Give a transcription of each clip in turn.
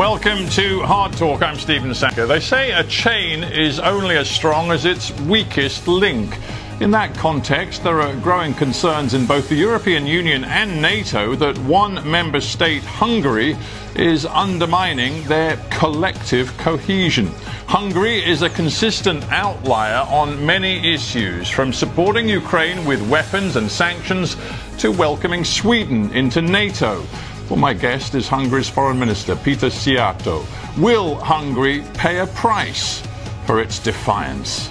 Welcome to Hard Talk. I'm Stephen Sackur. They say a chain is only as strong as its weakest link. In that context, there are growing concerns in both the European Union and NATO that one member state, Hungary, is undermining their collective cohesion. Hungary is a consistent outlier on many issues, from supporting Ukraine with weapons and sanctions to welcoming Sweden into NATO. Well, my guest is Hungary's Foreign Minister, Péter Szijjártó. Will Hungary pay a price for its defiance?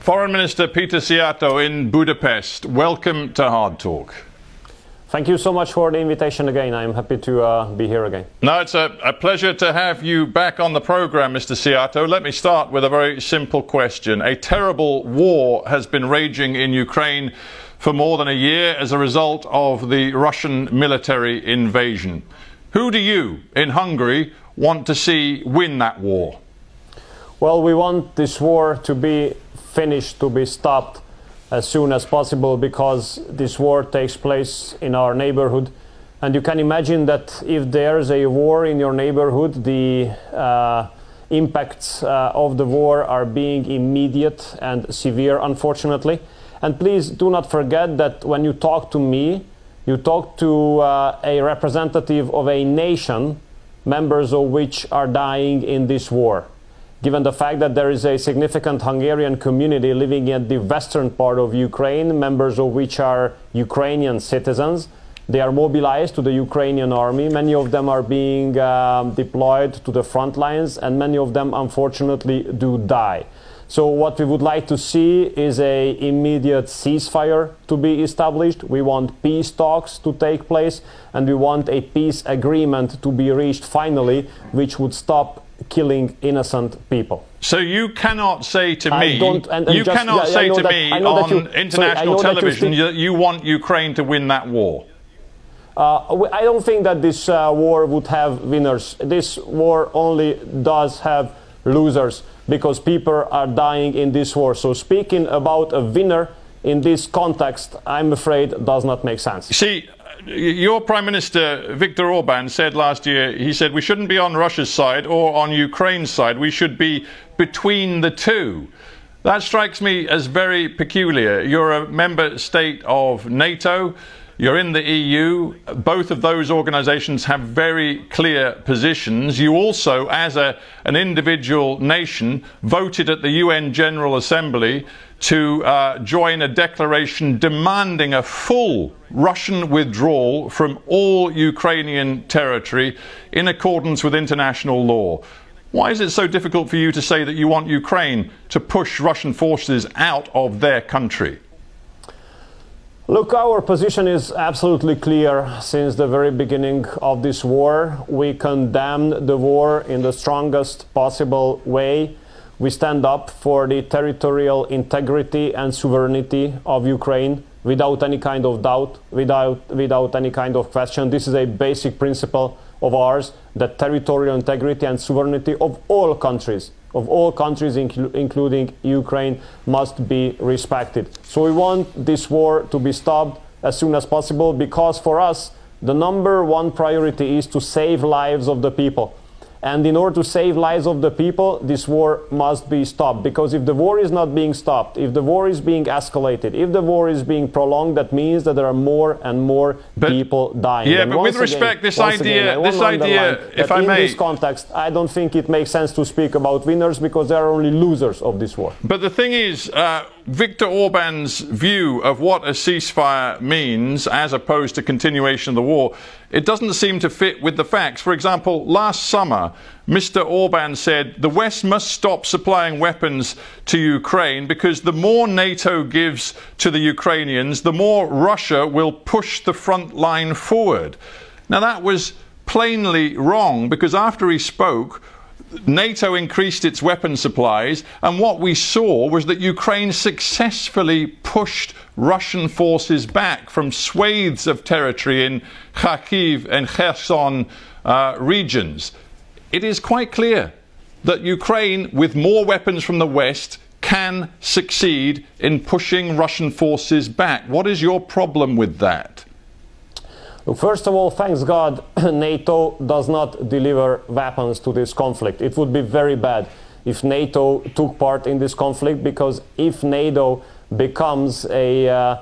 Foreign Minister Péter Szijjártó in Budapest. Welcome to Hard Talk. Thank you so much for the invitation again. I'm happy to be here again. No, it's a pleasure to have you back on the program, Mr. Szijjártó. Let me start with a very simple question. A terrible war has been raging in Ukraine for more than a year as a result of the Russian military invasion. Who do you, in Hungary, want to see win that war? Well, we want this war to be finished, to be stopped as soon as possible, because this war takes place in our neighborhood. And you can imagine that if there's a war in your neighborhood, the impacts of the war are being immediate and severe, unfortunately. And please do not forget that when you talk to me, you talk to a representative of a nation, members of which are dying in this war. Given the fact that there is a significant Hungarian community living in the western part of Ukraine, members of which are Ukrainian citizens, they are mobilized to the Ukrainian army. Many of them are being deployed to the front lines, and many of them unfortunately do die. So what we would like to see is an immediate ceasefire to be established. We want peace talks to take place, and we want a peace agreement to be reached finally, which would stop killing innocent people. So you cannot say to me, you cannot say to me on international television that you want Ukraine to win that war. I don't think that this war would have winners. This war only does have losers, because people are dying in this war. So speaking about a winner in this context, I'm afraid, does not make sense. See, your Prime Minister, Viktor Orbán, said last year, he said we shouldn't be on Russia's side or on Ukraine's side, we should be between the two. That strikes me as very peculiar. You're a member state of NATO, you're in the EU, both of those organizations have very clear positions. You also, as an individual nation, voted at the UN General Assembly to join a declaration demanding a full Russian withdrawal from all Ukrainian territory in accordance with international law. Why is it so difficult for you to say that you want Ukraine to push Russian forces out of their country? Look, our position is absolutely clear since the very beginning of this war. We condemn the war in the strongest possible way. We stand up for the territorial integrity and sovereignty of Ukraine without any kind of doubt, without any kind of question. This is a basic principle of ours, that territorial integrity and sovereignty of all countries, including Ukraine, must be respected. So we want this war to be stopped as soon as possible, because for us, the #1 priority is to save lives of the people. And in order to save lives of the people, this war must be stopped. Because if the war is not being stopped, if the war is being escalated, if the war is being prolonged, that means that there are more and more people dying. Yeah, but with respect, this idea, if I may, in this context, I don't think it makes sense to speak about winners, because there are only losers of this war. But the thing is, Viktor Orbán's view of what a ceasefire means, as opposed to continuation of the war, it doesn't seem to fit with the facts. For example, last summer, Mr. Orbán said the West must stop supplying weapons to Ukraine because the more NATO gives to the Ukrainians, the more Russia will push the front line forward. Now, that was plainly wrong, because after he spoke, NATO increased its weapon supplies, and what we saw was that Ukraine successfully pushed Russian forces back from swathes of territory in Kharkiv and Kherson regions. It is quite clear that Ukraine, with more weapons from the West, can succeed in pushing Russian forces back. What is your problem with that? First of all, thanks God, NATO does not deliver weapons to this conflict. It would be very bad if NATO took part in this conflict, because if NATO becomes a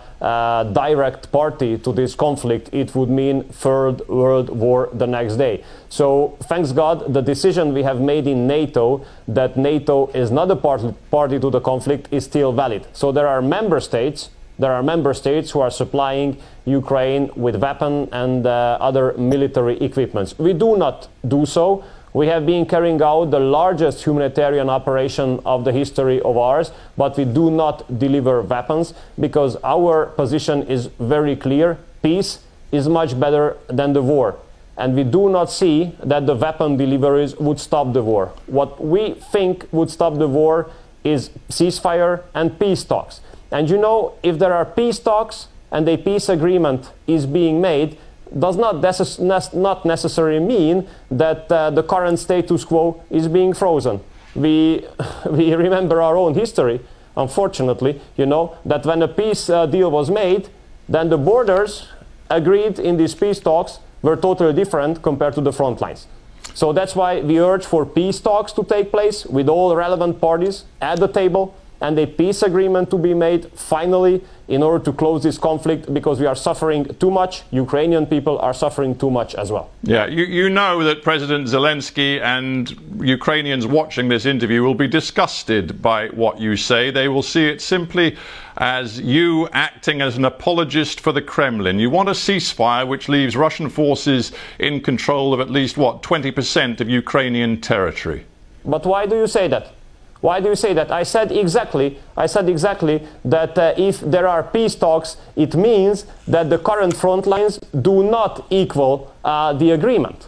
direct party to this conflict, it would mean Third World War the next day. So, thanks God, the decision we have made in NATO that NATO is not a party to the conflict is still valid. So there are member states who are supplying Ukraine with weapons and other military equipments. We do not do so. We have been carrying out the largest humanitarian operation of the history of ours, but we do not deliver weapons because our position is very clear. Peace is much better than the war. And we do not see that the weapon deliveries would stop the war. What we think would stop the war is ceasefire and peace talks. And you know, if there are peace talks and a peace agreement is being made, does not necessarily mean that the current status quo is being frozen. We remember our own history, unfortunately, you know, that when a peace deal was made, then the borders agreed in these peace talks were totally different compared to the front lines. So that's why we urge for peace talks to take place with all relevant parties at the table, and a peace agreement to be made finally in order to close this conflict, because we are suffering too much. Ukrainian people are suffering too much as well. Yeah, you know that President Zelensky and Ukrainians watching this interview will be disgusted by what you say. They will see it simply as you acting as an apologist for the Kremlin. You want a ceasefire which leaves Russian forces in control of at least, what, 20% of Ukrainian territory. But why do you say that? Why do you say that? I said exactly that if there are peace talks, it means that the current front lines do not equal the agreement.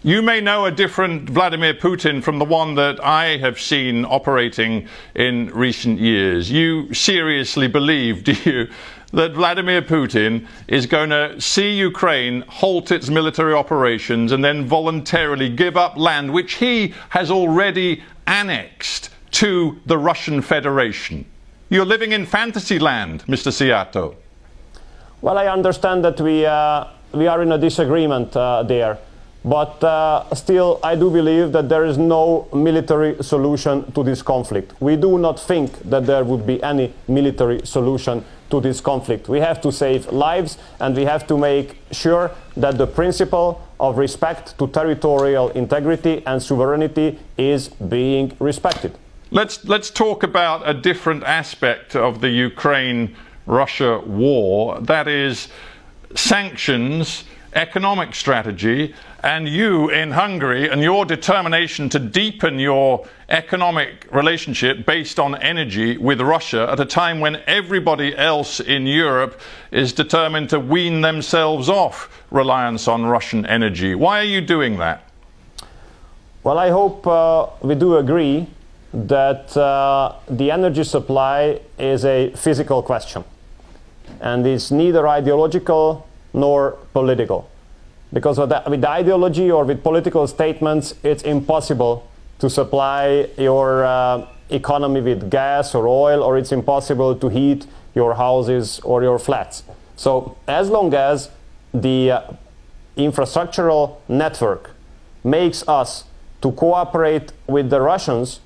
You may know a different Vladimir Putin from the one that I have seen operating in recent years. You seriously believe, do you, that Vladimir Putin is going to see Ukraine halt its military operations and then voluntarily give up land which he has already annexed to the Russian Federation? You're living in fantasy land, Mr. Szijjártó. Well, I understand that we are in a disagreement there. But still, I do believe that there is no military solution to this conflict. We do not think that there would be any military solution to this conflict. We have to save lives, and we have to make sure that the principle of respect to territorial integrity and sovereignty is being respected. Let's talk about a different aspect of the Ukraine-Russia war, that is sanctions, economic strategy, and you in Hungary and your determination to deepen your economic relationship based on energy with Russia at a time when everybody else in Europe is determined to wean themselves off reliance on Russian energy. Why are you doing that? Well, I hope we do agree that the energy supply is a physical question, and it's neither ideological nor political. Because with ideology or with political statements, it's impossible to supply your economy with gas or oil, or it's impossible to heat your houses or your flats. So as long as the infrastructural network makes us to cooperate with the Russians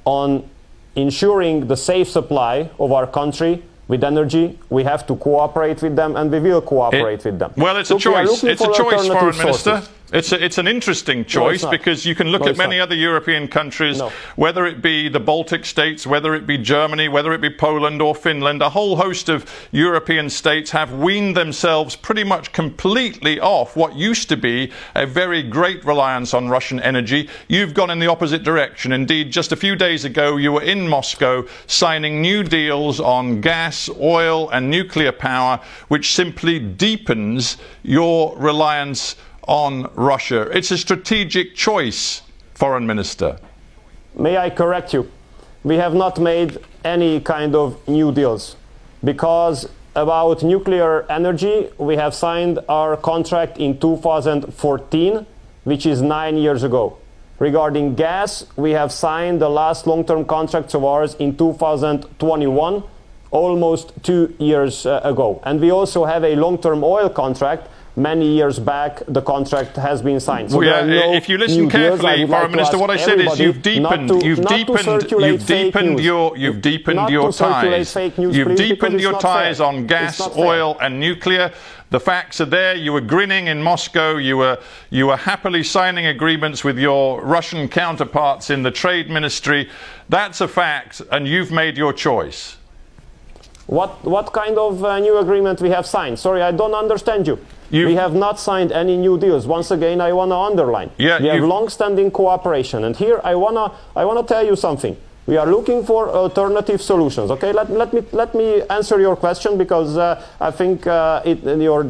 on ensuring the safe supply of our country with energy, we have to cooperate with them, and we will cooperate with them. Well, it's a choice. It's a choice, Foreign Minister. It's an interesting choice, because you can look at many other European countries, whether it be the Baltic states, whether it be Germany, whether it be Poland or Finland. A whole host of European states have weaned themselves pretty much completely off what used to be a very great reliance on Russian energy. You've gone in the opposite direction. Indeed, just a few days ago, you were in Moscow signing new deals on gas, oil and nuclear power, which simply deepens your reliance on Russia. It's a strategic choice, foreign minister. May I correct you? We have not made any kind of new deals, because about nuclear energy, we have signed our contract in 2014, which is 9 years ago. Regarding gas, we have signed the last long-term contracts of ours in 2021, almost 2 years ago. And we also have a long-term oil contract. Many years back, the contract has been signed. So well, yeah, if you listen carefully, Foreign Minister, what I said is you've deepened your ties on gas, oil, and nuclear. The facts are there. You were grinning in Moscow. You were happily signing agreements with your Russian counterparts in the trade ministry. That's a fact, and you've made your choice. What kind of new agreement we have signed? Sorry, I don't understand you. We have not signed any new deals. Once again, I want to underline. Yeah, we have long-standing cooperation. And here I wanna tell you something. We are looking for alternative solutions. Okay, let me answer your question, because I think your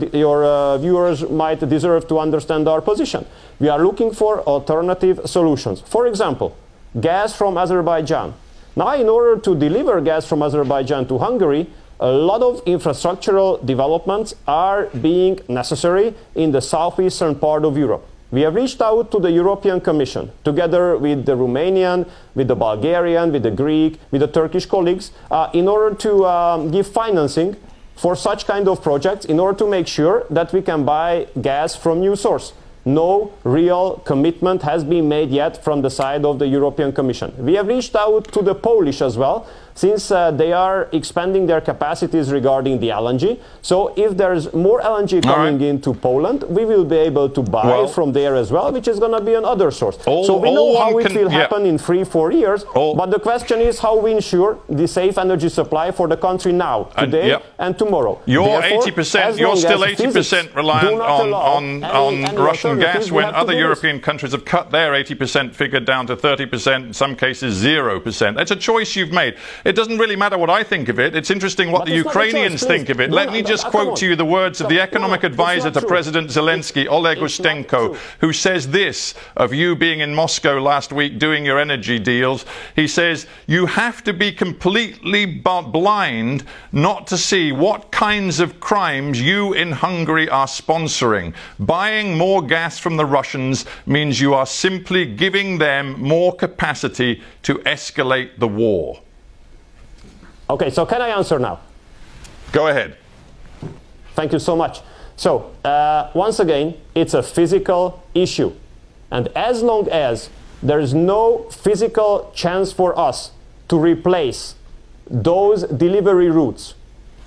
viewers might deserve to understand our position. We are looking for alternative solutions. For example, gas from Azerbaijan. Now, in order to deliver gas from Azerbaijan to Hungary, a lot of infrastructural developments are being necessary in the southeastern part of Europe. We have reached out to the European Commission, together with the Romanian, with the Bulgarian, with the Greek, with the Turkish colleagues, in order to give financing for such kind of projects, in order to make sure that we can buy gas from new source. No real commitment has been made yet from the side of the European Commission. We have reached out to the Polish as well, since they are expanding their capacities regarding the LNG. So if there's more LNG coming into Poland, we will be able to buy from there as well, which is going to be another source. So we know how it will happen in 3-4 years, but the question is how we ensure the safe energy supply for the country now, today and tomorrow. You're 80%, you're still 80% reliant on Russian gas, when other European countries have cut their 80% figure down to 30%, in some cases 0%. It's a choice you've made. It doesn't really matter what I think of it. It's interesting what the Ukrainians think of it. Let me just quote to you the words of the economic advisor to President Zelensky, Oleg Ustenko, who says this of you being in Moscow last week doing your energy deals. He says, you have to be completely blind not to see what kinds of crimes you in Hungary are sponsoring. Buying more gas from the Russians means you are simply giving them more capacity to escalate the war. Okay, so can I answer now? Go ahead. Thank you so much. So, once again, it's a physical issue. And as long as there is no physical chance for us to replace those delivery routes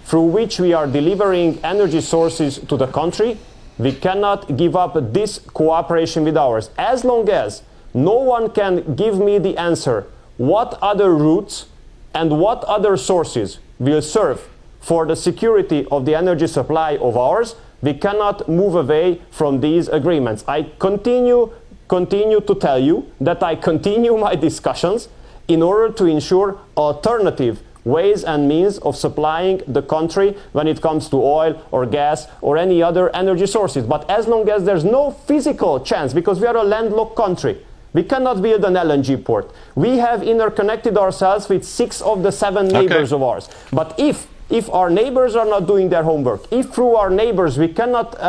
through which we are delivering energy sources to the country, we cannot give up this cooperation with ours. As long as no one can give me the answer what other routes and what other sources will serve for the security of the energy supply of ours, we cannot move away from these agreements. I continue to tell you that I continue my discussions in order to ensure alternative ways and means of supplying the country when it comes to oil or gas or any other energy sources. But as long as there's no physical chance, because we are a landlocked country, we cannot build an LNG port. We have interconnected ourselves with 6 of the 7 neighbors of ours. But if our neighbors are not doing their homework, if through our neighbors we cannot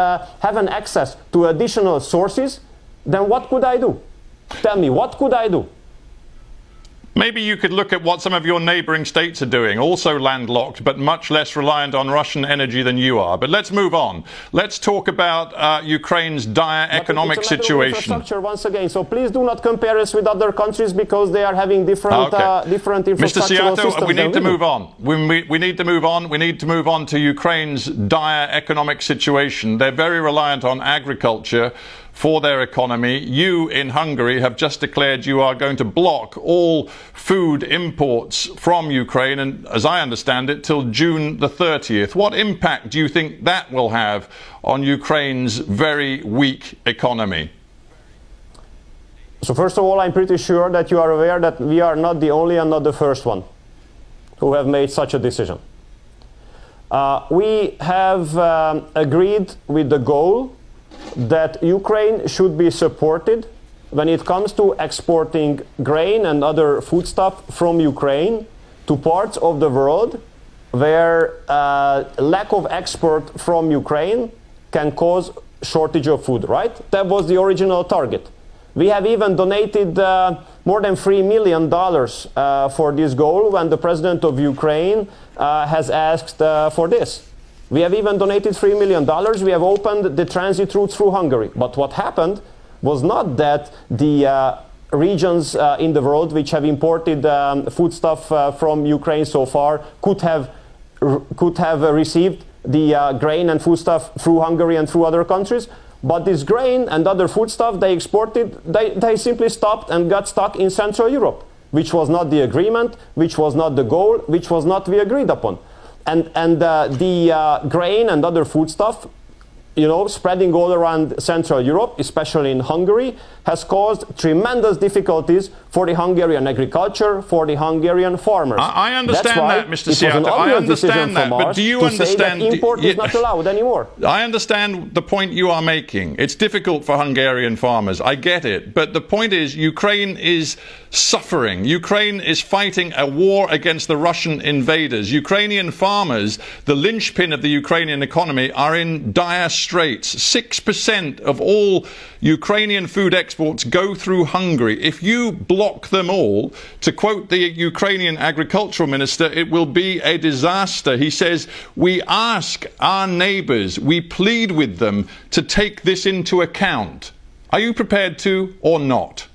have an access to additional sources, then what could I do? Tell me, what could I do? Maybe you could look at what some of your neighbouring states are doing, also landlocked, but much less reliant on Russian energy than you are. But let's move on. Let's talk about Ukraine's dire economic situation. Once again, so please do not compare us with other countries, because they are having different infrastructural Mr. Szijjártó, systems. we need to move on. We need to move on. We need to move on to Ukraine's dire economic situation. They're very reliant on agriculture for their economy. You in Hungary have just declared you are going to block all food imports from Ukraine, and as I understand it, till June the 30th. What impact do you think that will have on Ukraine's very weak economy? So first of all, I'm pretty sure that you are aware that we are not the only and not the first one who have made such a decision. We have agreed with the goal that Ukraine should be supported when it comes to exporting grain and other foodstuff from Ukraine to parts of the world where lack of export from Ukraine can cause shortage of food, right? That was the original target. We have even donated more than $3 million for this goal when the president of Ukraine has asked for this. We have even donated $3 million. We have opened the transit routes through Hungary. But what happened was not that the regions in the world which have imported foodstuff from Ukraine so far could have received the grain and foodstuff through Hungary and through other countries. But this grain and other foodstuff they exported, they simply stopped and got stuck in Central Europe, which was not the agreement, which was not the goal, which was not we agreed upon. And the grain and other foodstuff, you know, spreading all around Central Europe, especially in Hungary, has caused tremendous difficulties for the Hungarian agriculture, for the Hungarian farmers. I understand that, Mr. Szijjártó. I understand that, but do you understand? That import is not allowed anymore. I understand the point you are making. It's difficult for Hungarian farmers. I get it. But the point is, Ukraine is suffering. Ukraine is fighting a war against the Russian invaders. Ukrainian farmers, the linchpin of the Ukrainian economy, are in dire straits. 6% of all Ukrainian food exports go through Hungary. If you block them all, to quote the Ukrainian agricultural minister, it will be a disaster. He says, we ask our neighbours, we plead with them to take this into account. Are you prepared to or not?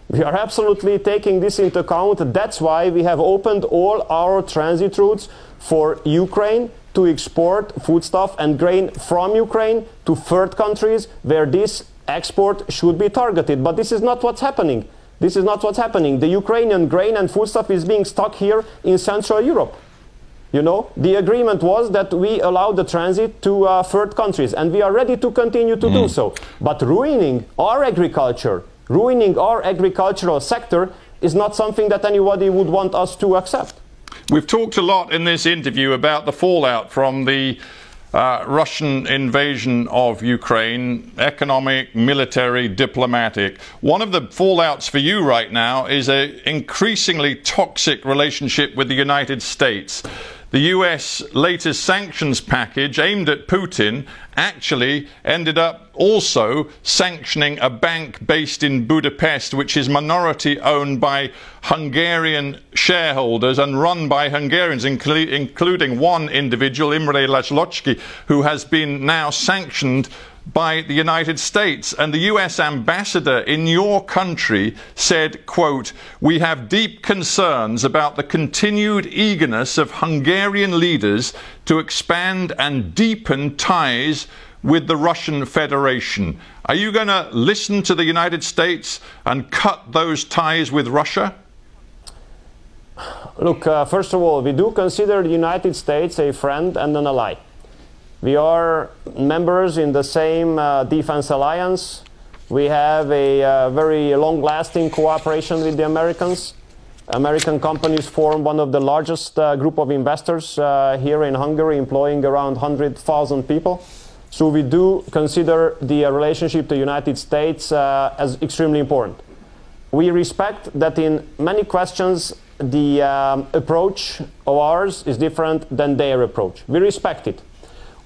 We are absolutely taking this into account. That's why we have opened all our transit routes for Ukraine to export foodstuff and grain from Ukraine to third countries where this export should be targeted. But this is not what's happening. This is not what's happening. The Ukrainian grain and foodstuff is being stuck here in Central Europe. You know, the agreement was that we allow the transit to third countries, and we are ready to continue to do so. But ruining our agriculture, ruining our agricultural sector is not something that anybody would want us to accept. We've talked a lot in this interview about the fallout from the Russian invasion of Ukraine, economic, military, diplomatic. One of the fallouts for you right now is an increasingly toxic relationship with the United States. The US latest sanctions package aimed at Putin actually ended up also sanctioning a bank based in Budapest, which is minority owned by Hungarian shareholders and run by Hungarians, including one individual, Imre Lajloczky, who has been now sanctioned by the United States. And the US ambassador in your country said, quote, we have deep concerns about the continued eagerness of Hungarian leaders to expand and deepen ties with the Russian Federation. Are you going to listen to the United States and cut those ties with Russia? Look, first of all, we do consider the United States a friend and an ally. We are members in the same defense alliance. We have a very long-lasting cooperation with the Americans. American companies form one of the largest group of investors here in Hungary, employing around 100,000 people. So we do consider the relationship to the United States as extremely important. We respect that in many questions the approach of ours is different than their approach. We respect it.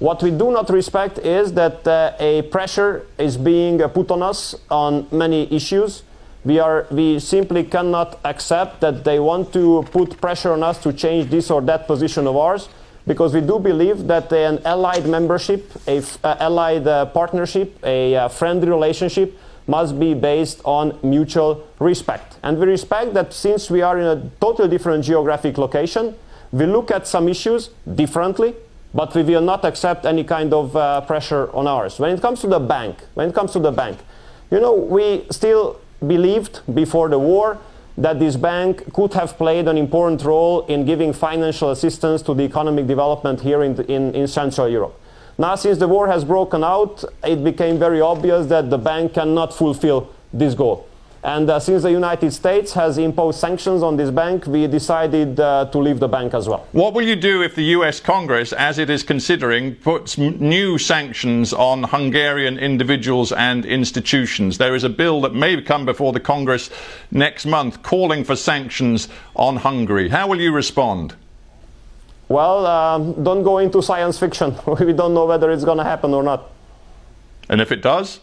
What we do not respect is that a pressure is being put on us on many issues. We simply cannot accept that they want to put pressure on us to change this or that position of ours, because we do believe that an allied membership, an allied partnership, a friendly relationship must be based on mutual respect. And we respect that since we are in a totally different geographic location, we look at some issues differently, but we will not accept any kind of pressure on ours. When it comes to the bank, you know, we still believed before the war that this bank could have played an important role in giving financial assistance to the economic development here in Central Europe. Now, since the war has broken out, it became very obvious that the bank cannot fulfill this goal. And since the United States has imposed sanctions on this bank, we decided to leave the bank as well. What will you do if the US Congress, as it is considering, puts new sanctions on Hungarian individuals and institutions? There is a bill that may come before the Congress next month calling for sanctions on Hungary. How will you respond? Well, don't go into science fiction. We don't know whether it's going to happen or not. And if it does?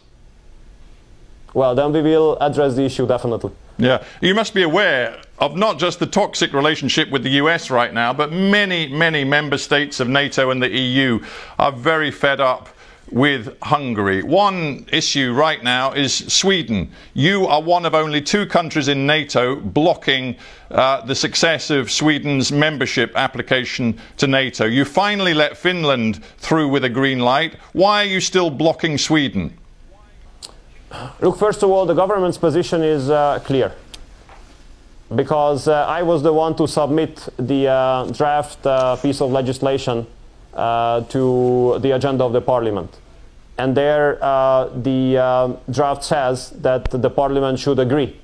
Well, then we will address the issue, definitely. Yeah, you must be aware of not just the toxic relationship with the US right now, but many member states of NATO and the EU are very fed up with Hungary. One issue right now is Sweden. You are one of only 2 countries in NATO blocking the success of Sweden's membership application to NATO. You finally let Finland through with a green light. Why are you still blocking Sweden? Look, first of all, the government's position is clear, because I was the one to submit the draft piece of legislation to the agenda of the parliament. And there the draft says that the parliament should agree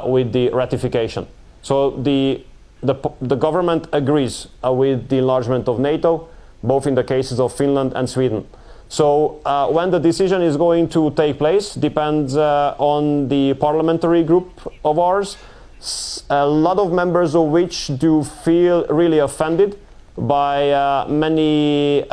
with the ratification. So the government agrees with the enlargement of NATO, both in the cases of Finland and Sweden. So when the decision is going to take place depends on the parliamentary group of ours, a lot of members of which do feel really offended by many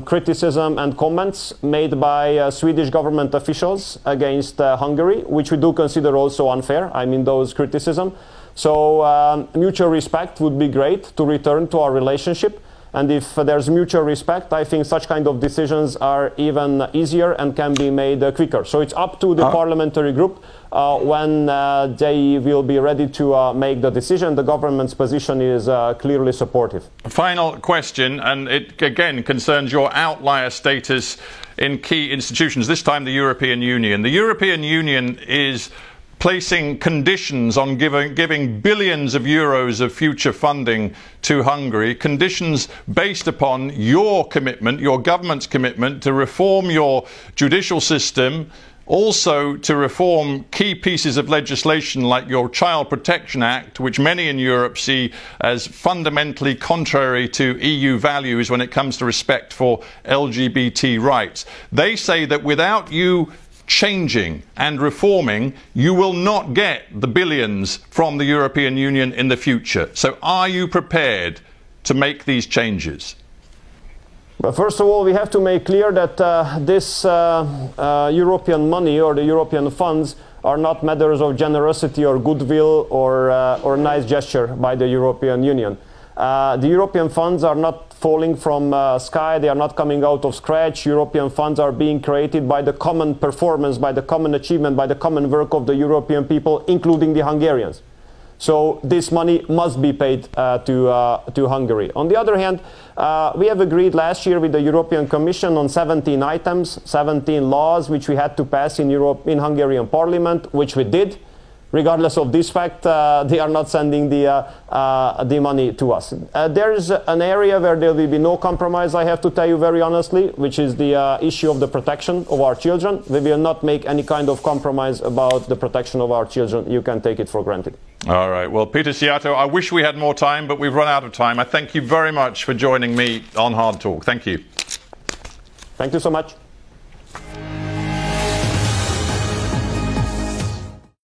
criticism and comments made by Swedish government officials against Hungary, which we do consider also unfair, I mean those criticism. So mutual respect would be great to return to our relationship. And if there's mutual respect, I think such kind of decisions are even easier and can be made quicker. So it's up to the parliamentary group when they will be ready to make the decision. The government's position is clearly supportive. Final question, and it again concerns your outlier status in key institutions, this time the European Union. The European Union is placing conditions on giving billions of euros of future funding to Hungary, conditions based upon your commitment, your government's commitment to reform your judicial system, also to reform key pieces of legislation like your Child Protection Act, which many in Europe see as fundamentally contrary to EU values when it comes to respect for LGBT rights. They say that without you changing and reforming, you will not get the billions from the European Union in the future. So are you prepared to make these changes? But first of all, we have to make clear that this European money or the European funds are not matters of generosity or goodwill or nice gesture by the European Union. The European funds are not falling from sky, they are not coming out of scratch. European funds are being created by the common performance, by the common achievement, by the common work of the European people, including the Hungarians. So this money must be paid to Hungary. On the other hand, we have agreed last year with the European Commission on 17 items, 17 laws which we had to pass in Hungarian Parliament, which we did. Regardless of this fact, they are not sending the money to us. There is an area where there will be no compromise, I have to tell you very honestly, which is the issue of the protection of our children. We will not make any kind of compromise about the protection of our children. You can take it for granted. All right. Well, Péter Szijjártó, I wish we had more time, but we've run out of time. I thank you very much for joining me on Hard Talk. Thank you. Thank you so much.